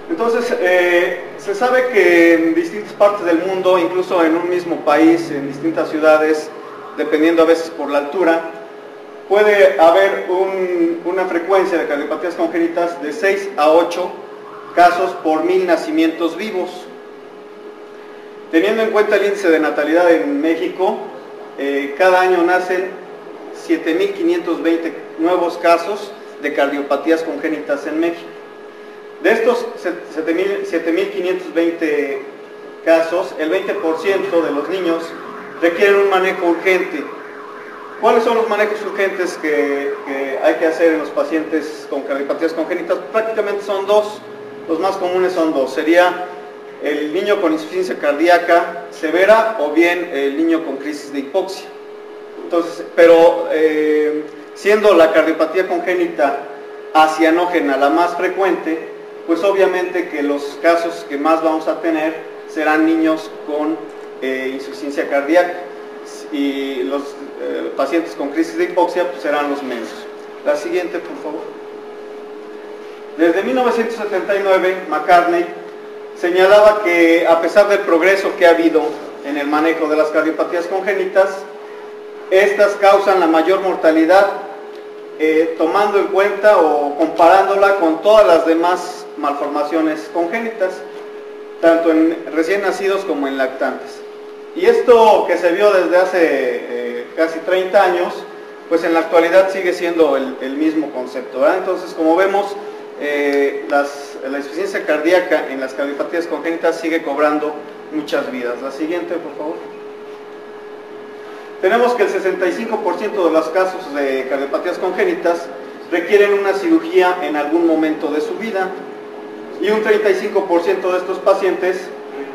Entonces, se sabe que en distintas partes del mundo, incluso en un mismo país, en distintas ciudades, dependiendo a veces por la altura, puede haber una frecuencia de cardiopatías congénitas de 6 a 8 casos por 1000 nacimientos vivos. Teniendo en cuenta el índice de natalidad en México, cada año nacen 7.520 nuevos casos de cardiopatías congénitas en México. De estos 7.520 casos, el 20% de los niños requieren un manejo urgente. ¿Cuáles son los manejos urgentes que hay que hacer en los pacientes con cardiopatías congénitas? Prácticamente son dos, los más comunes son dos. Sería el niño con insuficiencia cardíaca severa o bien el niño con crisis de hipoxia. Entonces, pero siendo la cardiopatía congénita acianógena la más frecuente, pues obviamente que los casos que más vamos a tener serán niños con insuficiencia cardíaca, y los pacientes con crisis de hipoxia pues serán los menos. La siguiente, por favor. Desde 1979, McCartney señalaba que a pesar del progreso que ha habido en el manejo de las cardiopatías congénitas, estas causan la mayor mortalidad, tomando en cuenta o comparándola con todas las demás malformaciones congénitas, tanto en recién nacidos como en lactantes. Y esto que se vio desde hace casi 30 años, pues en la actualidad sigue siendo el mismo concepto, ¿verdad? Entonces, como vemos, la insuficiencia cardíaca en las cardiopatías congénitas sigue cobrando muchas vidas. La siguiente, por favor. Tenemos que el 65% de los casos de cardiopatías congénitas requieren una cirugía en algún momento de su vida, y un 35% de estos pacientes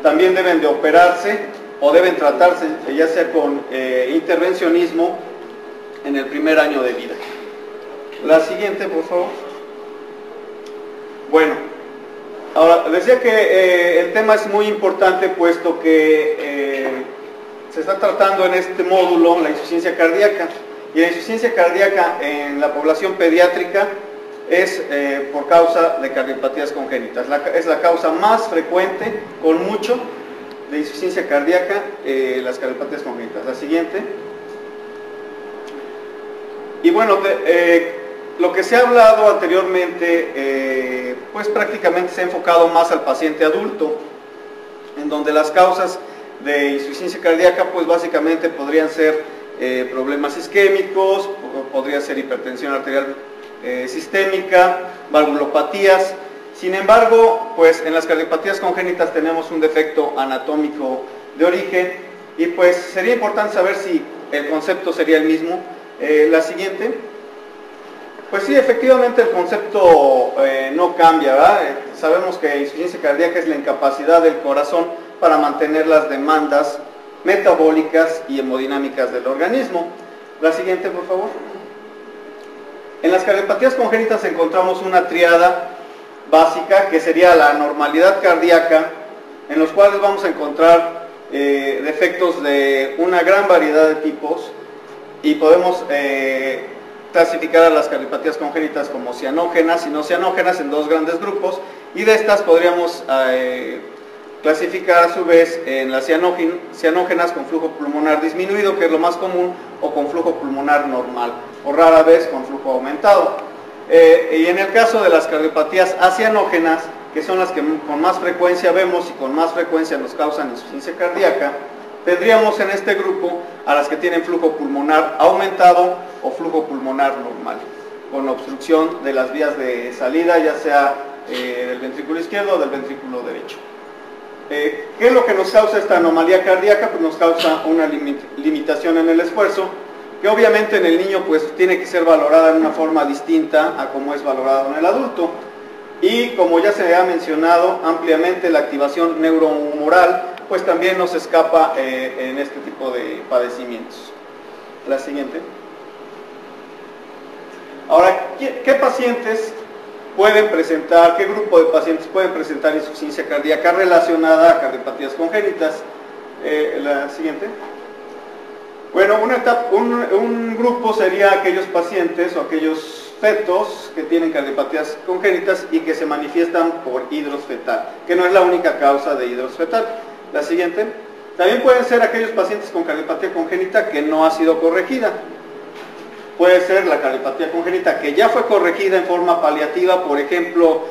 también deben de operarse o deben tratarse ya sea con intervencionismo en el primer año de vida. La siguiente, por favor. Bueno, ahora decía que el tema es muy importante, puesto que se está tratando en este módulo la insuficiencia cardíaca, y la insuficiencia cardíaca en la población pediátrica es por causa de cardiopatías congénitas. Es la causa más frecuente, con mucho, de insuficiencia cardíaca, las cardiopatías congénitas. La siguiente. Y bueno, lo que se ha hablado anteriormente, pues prácticamente se ha enfocado más al paciente adulto, en donde las causas de insuficiencia cardíaca pues básicamente podrían ser problemas isquémicos, podría ser hipertensión arterial sistémica, valvulopatías. Sin embargo, pues en las cardiopatías congénitas tenemos un defecto anatómico de origen, y pues sería importante saber si el concepto sería el mismo. La siguiente. Pues sí, efectivamente el concepto no cambia, ¿verdad? Sabemos que insuficiencia cardíaca es la incapacidad del corazón para mantener las demandas metabólicas y hemodinámicas del organismo. La siguiente, por favor. En las cardiopatías congénitas encontramos una triada básica, que sería la anormalidad cardíaca, en los cuales vamos a encontrar defectos de una gran variedad de tipos, y podemos clasificar a las cardiopatías congénitas como cianógenas y no cianógenas en dos grandes grupos, y de estas podríamos clasificar a su vez en las cianógenas con flujo pulmonar disminuido, que es lo más común, o con flujo pulmonar normal, o rara vez con flujo aumentado. Y en el caso de las cardiopatías acianógenas, que son las que con más frecuencia vemos y con más frecuencia nos causan insuficiencia cardíaca, tendríamos en este grupo a las que tienen flujo pulmonar aumentado o flujo pulmonar normal, con obstrucción de las vías de salida, ya sea del ventrículo izquierdo o del ventrículo derecho. ¿Qué es lo que nos causa esta anomalía cardíaca? Pues nos causa una limitación en el esfuerzo, que obviamente en el niño pues tiene que ser valorada en una forma distinta a como es valorado en el adulto. Y como ya se ha mencionado ampliamente, la activación neurohumoral pues también nos escapa en este tipo de padecimientos. La siguiente. Ahora, ¿qué pacientes pueden presentar, qué grupo de pacientes pueden presentar insuficiencia cardíaca relacionada a cardiopatías congénitas? La siguiente. Bueno, un grupo sería aquellos pacientes o aquellos fetos que tienen cardiopatías congénitas y que se manifiestan por hidros fetal, que no es la única causa de hidros fetal. La siguiente. También pueden ser aquellos pacientes con cardiopatía congénita que no ha sido corregida. Puede ser la cardiopatía congénita que ya fue corregida en forma paliativa, por ejemplo,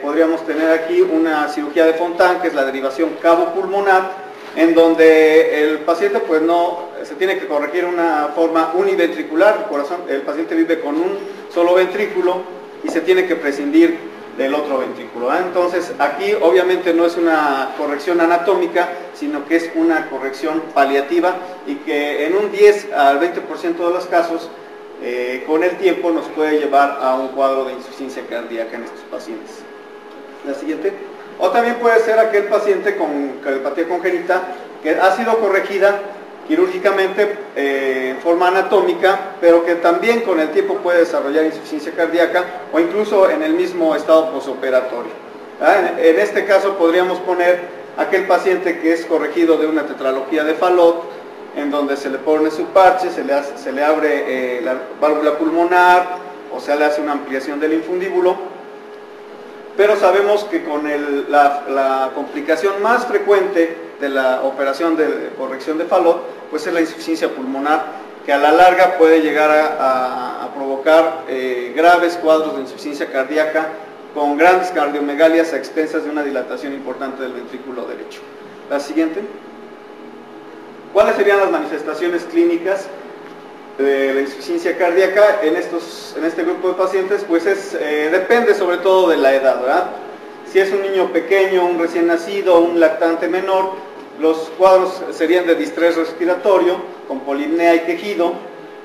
podríamos tener aquí una cirugía de Fontan, que es la derivación cavo-pulmonar, en donde el paciente pues no se tiene que corregir una forma univentricular, el paciente vive con un solo ventrículo y se tiene que prescindir del otro ventrículo. Entonces aquí obviamente no es una corrección anatómica, sino que es una corrección paliativa y que en un 10 al 20% de los casos con el tiempo nos puede llevar a un cuadro de insuficiencia cardíaca en estos pacientes. La siguiente. O también puede ser aquel paciente con cardiopatía congénita que ha sido corregida quirúrgicamente en forma anatómica, pero que también con el tiempo puede desarrollar insuficiencia cardíaca o incluso en el mismo estado posoperatorio. En este caso podríamos poner aquel paciente que es corregido de una tetralogía de Fallot, en donde se le pone su parche, se le abre la válvula pulmonar o se le hace una ampliación del infundíbulo. Pero sabemos que con la complicación más frecuente de la operación de corrección de Fallot, pues es la insuficiencia pulmonar, que a la larga puede llegar a provocar graves cuadros de insuficiencia cardíaca con grandes cardiomegalias a expensas de una dilatación importante del ventrículo derecho. La siguiente. ¿Cuáles serían las manifestaciones clínicas de la insuficiencia cardíaca en este grupo de pacientes? Pues depende sobre todo de la edad, ¿verdad? Si es un niño pequeño, un recién nacido, un lactante menor, los cuadros serían de distrés respiratorio, con polipnea y quejido.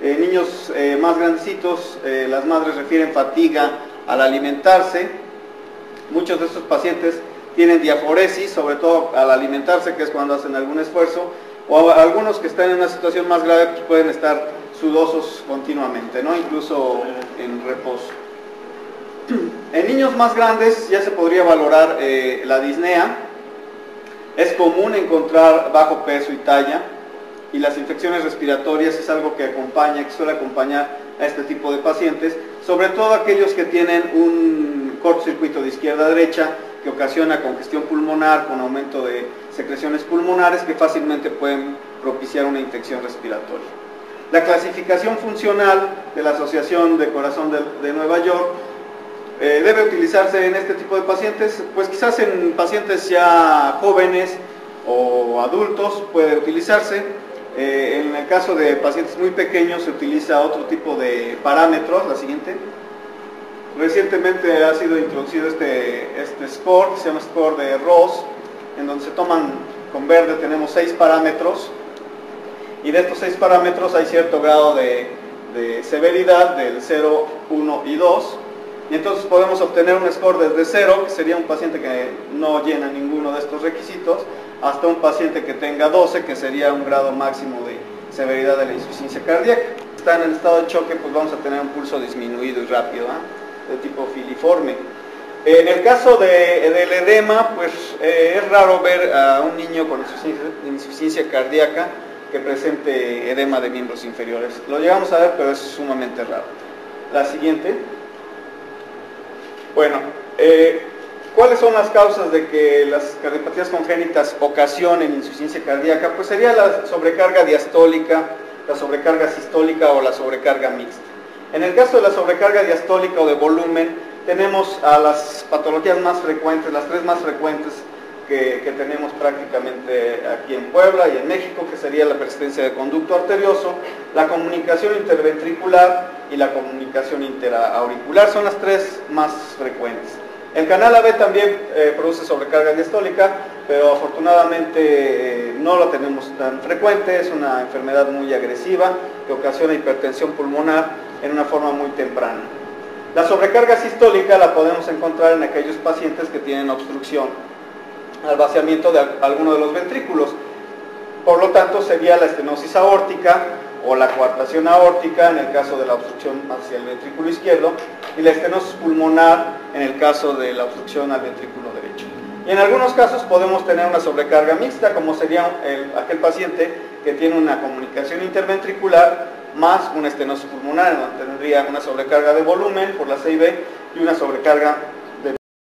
Niños más grandecitos, las madres refieren fatiga al alimentarse. Muchos de estos pacientes tienen diaforesis, sobre todo al alimentarse, que es cuando hacen algún esfuerzo, o algunos que están en una situación más grave pues pueden estar sudosos continuamente, ¿no? Incluso en reposo. En niños más grandes ya se podría valorar la disnea. Es común encontrar bajo peso y talla, y las infecciones respiratorias es algo que suele acompañar a este tipo de pacientes, sobre todo aquellos que tienen un cortocircuito de izquierda a derecha que ocasiona congestión pulmonar con aumento de secreciones pulmonares que fácilmente pueden propiciar una infección respiratoria. La clasificación funcional de la Asociación de Corazón de Nueva York debe utilizarse en este tipo de pacientes, pues quizás en pacientes ya jóvenes o adultos puede utilizarse. En el caso de pacientes muy pequeños se utiliza otro tipo de parámetros. La siguiente. Recientemente ha sido introducido este score, que se llama score de Ross, en donde se toman, con verde tenemos 6 parámetros, y de estos 6 parámetros hay cierto grado de severidad del 0, 1 y 2, y entonces podemos obtener un score desde 0, que sería un paciente que no llena ninguno de estos requisitos, hasta un paciente que tenga 12, que sería un grado máximo de severidad de la insuficiencia cardíaca. Está en el estado de choque, pues vamos a tener un pulso disminuido y rápido, de tipo filiforme. En el caso del edema, pues es raro ver a un niño con insuficiencia cardíaca que presente edema de miembros inferiores. Lo llegamos a ver, pero es sumamente raro. La siguiente. Bueno, ¿cuáles son las causas de que las cardiopatías congénitas ocasionen insuficiencia cardíaca? Pues sería la sobrecarga diastólica, la sobrecarga sistólica o la sobrecarga mixta. En el caso de la sobrecarga diastólica o de volumen, tenemos a las patologías más frecuentes, las 3 más frecuentes que tenemos prácticamente aquí en Puebla y en México, que sería la persistencia de conducto arterioso, la comunicación interventricular y la comunicación interauricular. Son las 3 más frecuentes. El canal AB también produce sobrecarga diastólica, pero afortunadamente no lo tenemos tan frecuente. Es una enfermedad muy agresiva que ocasiona hipertensión pulmonar en una forma muy temprana. La sobrecarga sistólica la podemos encontrar en aquellos pacientes que tienen obstrucción al vaciamiento de alguno de los ventrículos. Por lo tanto, sería la estenosis aórtica o la coartación aórtica en el caso de la obstrucción hacia el ventrículo izquierdo, y la estenosis pulmonar en el caso de la obstrucción al ventrículo derecho. Y en algunos casos podemos tener una sobrecarga mixta, como sería aquel paciente que tiene una comunicación interventricular más una estenosis pulmonar, donde tendría una sobrecarga de volumen por la CIB y una sobrecarga